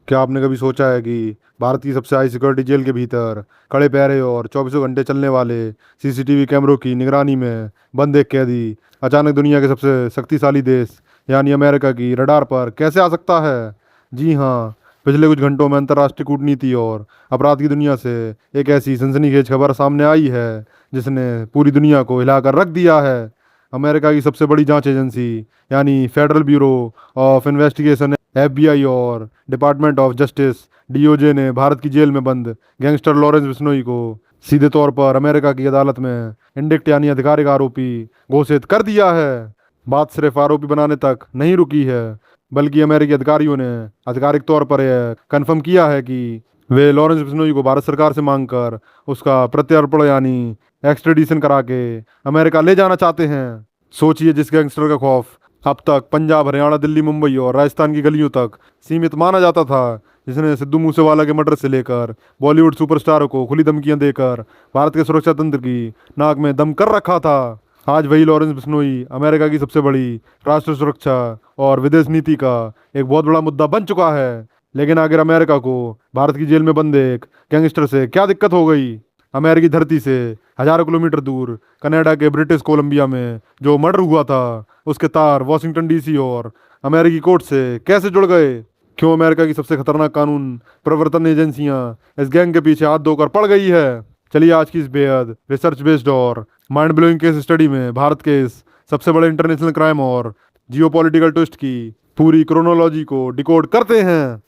क्या आपने कभी सोचा है कि भारत की सबसे हाई सिक्योरिटी जेल के भीतर कड़े पहरे और चौबीसों घंटे चलने वाले सीसीटीवी कैमरों की निगरानी में बंद एक कैदी अचानक दुनिया के सबसे शक्तिशाली देश यानी अमेरिका की रडार पर कैसे आ सकता है? जी हाँ, पिछले कुछ घंटों में अंतर्राष्ट्रीय कूटनीति और अपराध की दुनिया से एक ऐसी सनसनीखेज खबर सामने आई है जिसने पूरी दुनिया को हिलाकर रख दिया है। अमेरिका की सबसे बड़ी जांच एजेंसी यानी federal bureau of investigation FBI और डिपार्टमेंट ऑफ जस्टिस डीओजे ने भारत की जेल में बंद गैंगस्टर लॉरेंस बिश्नोई को सीधे तौर पर अमेरिका की अदालत में इंडिक्ट यानी आधिकारिक आरोपी घोषित कर दिया है। बात सिर्फ आरोपी बनाने तक नहीं रुकी है, बल्कि अमेरिकी अधिकारियों ने आधिकारिक तौर पर यह कन्फर्म किया है कि वे लॉरेंस बिश्नोई को भारत सरकार से मांगकर उसका प्रत्यर्पण यानी एक्सट्रेडिशन करा के अमेरिका ले जाना चाहते हैं। सोचिए, जिस गैंगस्टर का खौफ अब तक पंजाब, हरियाणा, दिल्ली, मुंबई और राजस्थान की गलियों तक सीमित माना जाता था, जिसने सिद्धू मूसेवाला के मर्डर से लेकर बॉलीवुड सुपरस्टारों को खुली धमकियां देकर भारत के सुरक्षा तंत्र की नाक में दम कर रखा था, आज वही लॉरेंस बिश्नोई अमेरिका की सबसे बड़ी राष्ट्र सुरक्षा और विदेश नीति का एक बहुत बड़ा मुद्दा बन चुका है। लेकिन आखिर अमेरिका को भारत की जेल में बंद एक गैंगस्टर से क्या दिक्कत हो गई? अमेरिकी धरती से हजारों किलोमीटर दूर कनाडा के ब्रिटिश कोलंबिया में जो मर्डर हुआ था, उसके तार वॉशिंगटन डीसी और अमेरिकी कोर्ट से कैसे जुड़ गए? क्यों अमेरिका की सबसे खतरनाक कानून प्रवर्तन एजेंसियां इस गैंग के पीछे हाथ धोकर पड़ गई है? चलिए आज की इस बेहद रिसर्च बेस्ड और माइंड ब्लोइंग केस स्टडी में भारत के इस सबसे बड़े इंटरनेशनल क्राइम और जियोपॉलिटिकल ट्विस्ट की पूरी क्रोनोलॉजी को डिकोड करते हैं।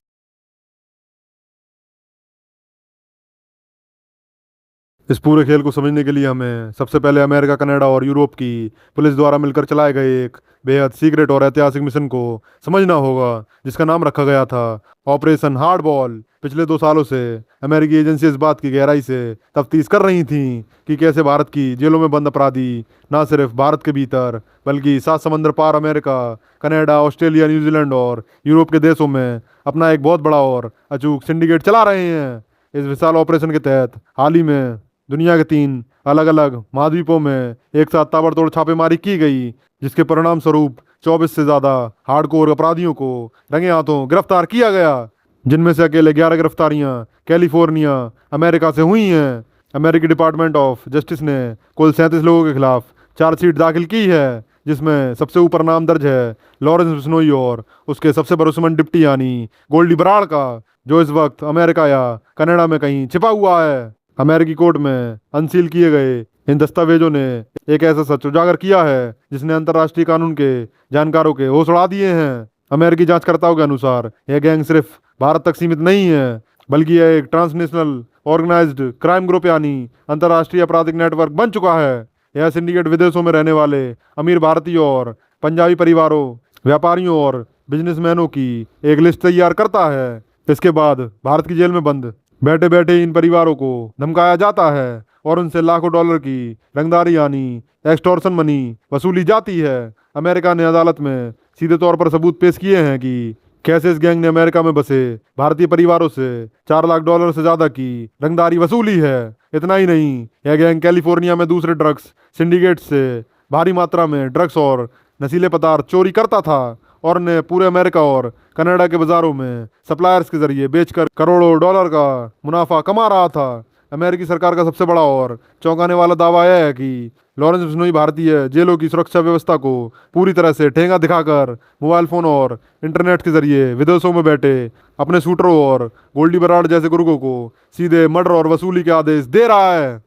इस पूरे खेल को समझने के लिए हमें सबसे पहले अमेरिका, कनाडा और यूरोप की पुलिस द्वारा मिलकर चलाए गए एक बेहद सीक्रेट और ऐतिहासिक मिशन को समझना होगा, जिसका नाम रखा गया था ऑपरेशन हार्ड बॉल। पिछले 2 सालों से अमेरिकी एजेंसी इस बात की गहराई से तफ्तीश कर रही थी कि कैसे भारत की जेलों में बंद अपराधी न सिर्फ भारत के भीतर बल्कि 7 समंदर पार अमेरिका, कनाडा, ऑस्ट्रेलिया, न्यूजीलैंड और यूरोप के देशों में अपना एक बहुत बड़ा और अचूक सिंडिकेट चला रहे हैं। इस विशाल ऑपरेशन के तहत हाल ही में दुनिया के 3 अलग अलग महाद्वीपों में एक साथ ताबड़तोड़ छापेमारी की गई, जिसके परिणाम स्वरूप 24 से ज्यादा हार्डकोर अपराधियों को रंगे हाथों गिरफ्तार किया गया, जिनमें से अकेले 11 गिरफ्तारियां कैलिफोर्निया, अमेरिका से हुई हैं। अमेरिकी डिपार्टमेंट ऑफ जस्टिस ने कुल 37 लोगों के खिलाफ चार्जशीट दाखिल की है, जिसमें सबसे ऊपर नाम दर्ज है लॉरेंस बिश्नोई और उसके सबसे भरोसेमंद डिप्टी यानी गोल्डी बराड़ का, जो इस वक्त अमेरिका या कनाडा में कहीं छिपा हुआ है। अमेरिकी कोर्ट में अनसील किए गए इन दस्तावेजों ने एक ऐसा सच उजागर किया है जिसने अंतर्राष्ट्रीय कानून के जानकारों के होश उड़ा दिए हैं। अमेरिकी जांचकर्ताओं के अनुसार यह गैंग सिर्फ भारत तक सीमित नहीं है, बल्कि यह एक ट्रांसनेशनल ऑर्गेनाइज्ड क्राइम ग्रुप यानी अंतर्राष्ट्रीय आपराधिक नेटवर्क बन चुका है। यह सिंडिकेट विदेशों में रहने वाले अमीर भारतीयों और पंजाबी परिवारों, व्यापारियों और बिजनेसमैनों की एक लिस्ट तैयार करता है। इसके बाद भारत की जेल में बंद बैठे बैठे इन परिवारों को धमकाया जाता है और उनसे लाखों डॉलर की रंगदारी यानी एक्सटॉर्शन मनी वसूली जाती है। अमेरिका ने अदालत में सीधे तौर पर सबूत पेश किए हैं कि कैसे इस गैंग ने अमेरिका में बसे भारतीय परिवारों से 4 लाख डॉलर से ज्यादा की रंगदारी वसूली है। इतना ही नहीं, यह गैंग कैलिफोर्निया में दूसरे ड्रग्स सिंडिकेट से भारी मात्रा में ड्रग्स और नशीले पदार्थ चोरी करता था और ने पूरे अमेरिका और कनाडा के बाजारों में सप्लायर्स के जरिए बेचकर करोड़ों डॉलर का मुनाफा कमा रहा था। अमेरिकी सरकार का सबसे बड़ा और चौंकाने वाला दावा यह है कि लॉरेंस बिश्नोई भारतीय जेलों की सुरक्षा व्यवस्था को पूरी तरह से ठेंगा दिखाकर मोबाइल फोन और इंटरनेट के जरिए विदेशों में बैठे अपने शूटरों और गोल्डी बराड़ जैसे गुर्गों को सीधे मर्डर और वसूली के आदेश दे रहा है।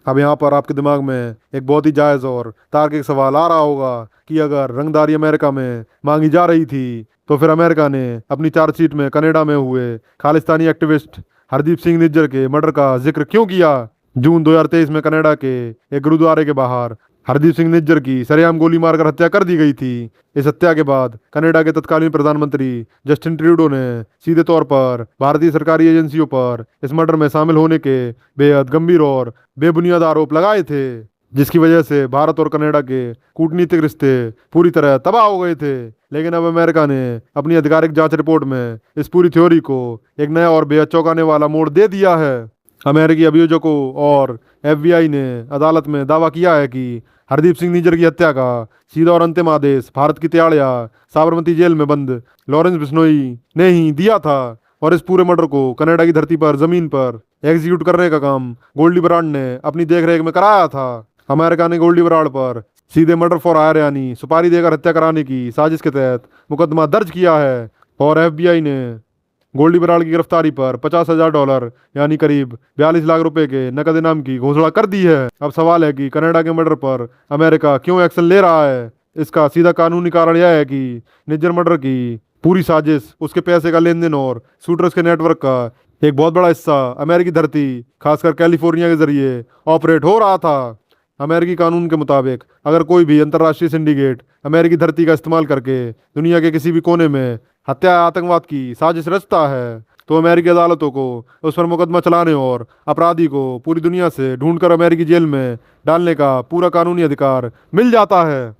अब यहाँ पर आपके दिमाग में एक बहुत ही जायज़ और तार्किक सवाल आ रहा होगा कि अगर रंगदारी अमेरिका में मांगी जा रही थी, तो फिर अमेरिका ने अपनी चार्जशीट में कनाडा में हुए खालिस्तानी एक्टिविस्ट हरदीप सिंह निज्जर के मर्डर का जिक्र क्यों किया? जून 2023 में कनाडा के एक गुरुद्वारे के बाहर हरदीप सिंह निज्जर की सरेआम गोली मारकर हत्या कर दी गई थी। इस हत्या के बाद कनाडा के तत्कालीन प्रधानमंत्री जस्टिन ट्रूडो ने सीधे तौर पर भारतीय सरकारी एजेंसियों पर इस मर्डर में शामिल होने के बेहद गंभीर और बेबुनियाद आरोप लगाए थे, जिसकी वजह से भारत और कनाडा के कूटनीतिक रिश्ते पूरी तरह तबाह हो गए थे। लेकिन अब अमेरिका ने अपनी आधिकारिक जांच रिपोर्ट में इस पूरी थ्योरी को एक नया और बेहद चौंकाने वाला मोड़ दे दिया है। अमेरिकी अभियोजकों और एफबीआई ने अदालत में दावा किया है कि हरदीप सिंह निज्जर की हत्या का सीधा और अंतिम आदेश भारत की तिहाड़ साबरमती जेल में बंद लॉरेंस बिश्नोई ने ही दिया था। और इस पूरे मर्डर को कनाडा की धरती पर जमीन पर एग्जीक्यूट करने का काम गोल्डी बराड ने अपनी देखरेख में कराया था। अमेरिका ने गोल्डी बराड पर सीधे मर्डर फॉर हायर यानी सुपारी देकर हत्या कराने की साजिश के तहत मुकदमा दर्ज किया है। और एफबीआई ने गोल्डी बराड की गिरफ्तारी पर $50,000 यानी करीब 42 लाख रुपए के नकद इनाम की घोषणा कर दी है। अब सवाल है कि कनाडा के मर्डर पर अमेरिका क्यों एक्शन ले रहा है। इसका सीधा कानूनी कारण यह है कि निज्जर मर्डर की पूरी साजिश, उसके पैसे का लेन देन और शूटर्स के नेटवर्क का एक बहुत बड़ा हिस्सा अमेरिकी धरती खासकर कैलिफोर्निया के जरिए ऑपरेट हो रहा था। अमेरिकी कानून के मुताबिक अगर कोई भी अंतर्राष्ट्रीय सिंडिकेट अमेरिकी धरती का इस्तेमाल करके दुनिया के किसी भी कोने में हत्या या आतंकवाद की साजिश रचता है तो अमेरिकी अदालतों को उस पर मुकदमा चलाने और अपराधी को पूरी दुनिया से ढूंढकर अमेरिकी जेल में डालने का पूरा कानूनी अधिकार मिल जाता है।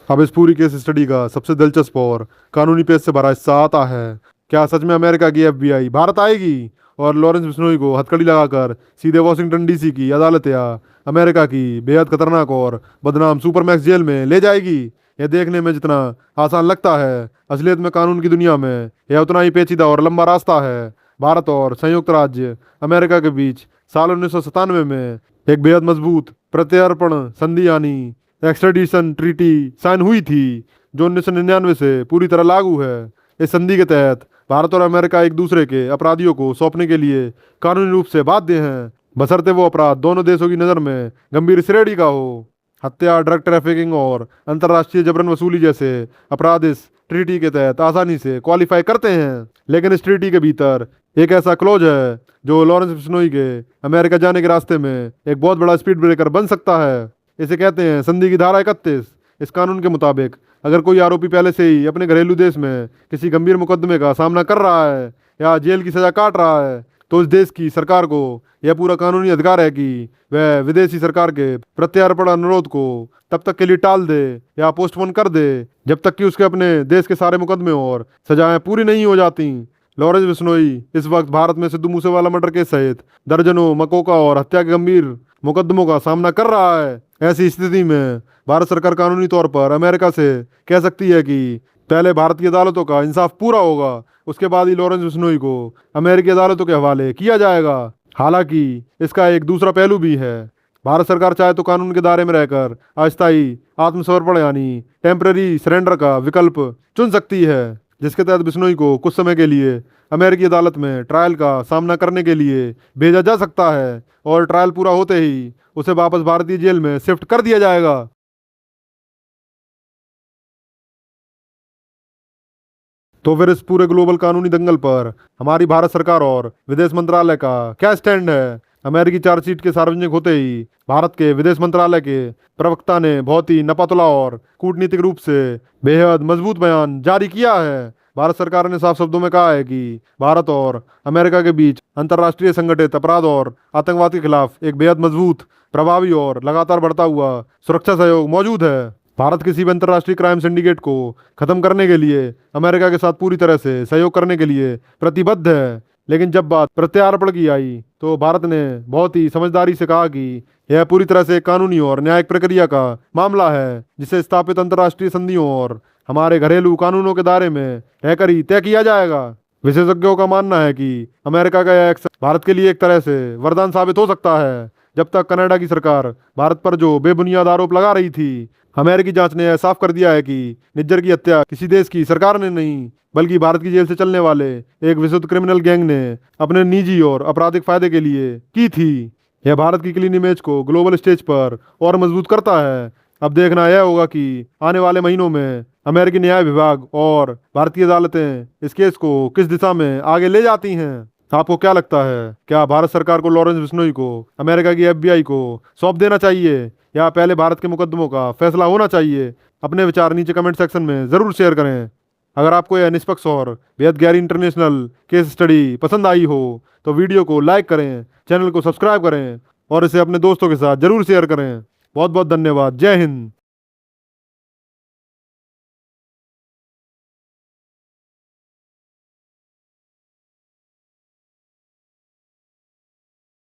अब इस पूरी केस स्टडी का सबसे दिलचस्प और कानूनी पेज से भरा हिस्सा आता है। क्या सच में अमेरिका की एफबीआई भारत आएगी और लॉरेंस बिश्नोई को हथकड़ी लगाकर सीधे वॉशिंगटन डीसी की अदालत या अमेरिका की बेहद खतरनाक और बदनाम सुपरमैक्स जेल में ले जाएगी? यह देखने में जितना आसान लगता है, असलियत में कानून की दुनिया में यह उतना ही पेचीदा और लंबा रास्ता है। भारत और संयुक्त राज्य अमेरिका के बीच साल 1997 में एक बेहद मजबूत प्रत्यर्पण संधि यानी एक्स्ट्राडिशन ट्रीटी साइन हुई थी, जो 1999 से पूरी तरह लागू है। इस संधि के तहत भारत और अमेरिका एक दूसरे के अपराधियों को सौंपने के लिए कानूनी रूप से बाध्य हैं, बशर्ते वो अपराध दोनों देशों की नज़र में गंभीर श्रेणी का हो। हत्या, ड्रग ट्रैफिकिंग और अंतर्राष्ट्रीय जबरन वसूली जैसे अपराध इस ट्रीटी के तहत आसानी से क्वालिफाई करते हैं। लेकिन इस ट्रीटी के भीतर एक ऐसा क्लोज है जो लॉरेंस बिश्नोई के अमेरिका जाने के रास्ते में एक बहुत बड़ा स्पीड ब्रेकर बन सकता है। इसे कहते हैं संधि की धारा 31। इस कानून के मुताबिक अगर कोई आरोपी पहले से ही अपने घरेलू देश में किसी गंभीर मुकदमे का सामना कर रहा है या जेल की सजा काट रहा है तो उस देश की सरकार को यह पूरा कानूनी अधिकार है कि वह विदेशी सरकार के प्रत्यार्पण अनुरोध को तब तक के लिए टाल दे या पोस्टपोन कर दे जब तक कि उसके अपने देश के सारे मुकदमे और सजाएं पूरी नहीं हो जाती। लॉरेंस बिश्नोई इस वक्त भारत में सिद्धू मूसेवाला मर्डर केस सहित दर्जनों मकोका और हत्या के गंभीर मुकदमों का सामना कर रहा है। ऐसी स्थिति में भारत सरकार कानूनी तौर पर अमेरिका से कह सकती है कि पहले भारत की अदालतों का इंसाफ पूरा होगा, उसके बाद ही लॉरेंस बिश्नोई को अमेरिकी अदालतों के हवाले किया जाएगा। हालांकि इसका एक दूसरा पहलू भी है। भारत सरकार चाहे तो कानून के दायरे में रहकर अस्थायी आत्मसमर्पण यानी टेम्पररी सरेंडर का विकल्प चुन सकती है, जिसके तहत बिश्नोई को कुछ समय के लिए अमेरिकी अदालत में ट्रायल का सामना करने के लिए भेजा जा सकता है और ट्रायल पूरा होते ही उसे वापस भारतीय जेल में शिफ्ट कर दिया जाएगा। तो फिर इस पूरे ग्लोबल कानूनी दंगल पर हमारी भारत सरकार और विदेश मंत्रालय का क्या स्टैंड है? अमेरिकी चार्जशीट के सार्वजनिक होते ही भारत के विदेश मंत्रालय के प्रवक्ता ने बहुत ही नपतला और कूटनीतिक रूप से बेहद मजबूत बयान जारी किया है। भारत सरकार ने साफ शब्दों में कहा है कि भारत और अमेरिका के बीच अंतर्राष्ट्रीय संगठित अपराध और आतंकवाद के खिलाफ एक बेहद मजबूत, प्रभावी और लगातार बढ़ता हुआ सुरक्षा सहयोग मौजूद है। भारत किसी भी अंतर्राष्ट्रीय क्राइम सिंडिकेट को खत्म करने के लिए अमेरिका के साथ पूरी तरह से सहयोग करने के लिए प्रतिबद्ध है। लेकिन जब बात प्रत्यार्पण की आई तो भारत ने बहुत ही समझदारी से कहा कि यह पूरी तरह से कानूनी और न्यायिक प्रक्रिया का मामला है, जिसे स्थापित अंतर्राष्ट्रीय संधियों और हमारे घरेलू कानूनों के दायरे में रहकर ही तय किया जाएगा। विशेषज्ञों का मानना है कि अमेरिका का यह एक्शन भारत के लिए एक तरह से वरदान साबित हो सकता है। जब तक कनाडा की सरकार भारत पर जो बेबुनियाद आरोप लगा रही थी, अमेरिकी जांच ने यह साफ कर दिया है कि निज्जर की हत्या किसी देश की सरकार ने नहीं बल्कि भारत की जेल से चलने वाले एक विशुद्ध क्रिमिनल गैंग ने अपने निजी और आपराधिक फायदे के लिए की थी। यह भारत की क्लीन इमेज को ग्लोबल स्टेज पर और मजबूत करता है। अब देखना यह होगा कि आने वाले महीनों में अमेरिकी न्याय विभाग और भारतीय अदालतें इस केस को किस दिशा में आगे ले जाती हैं। आपको क्या लगता है, क्या भारत सरकार को लॉरेंस बिश्नोई को अमेरिका की एफबीआई को सौंप देना चाहिए या पहले भारत के मुकदमों का फैसला होना चाहिए? अपने विचार नीचे कमेंट सेक्शन में ज़रूर शेयर करें। अगर आपको यह निष्पक्ष और बेहद गहरी इंटरनेशनल केस स्टडी पसंद आई हो तो वीडियो को लाइक करें, चैनल को सब्सक्राइब करें और इसे अपने दोस्तों के साथ ज़रूर शेयर करें। बहुत बहुत धन्यवाद। जय हिंद।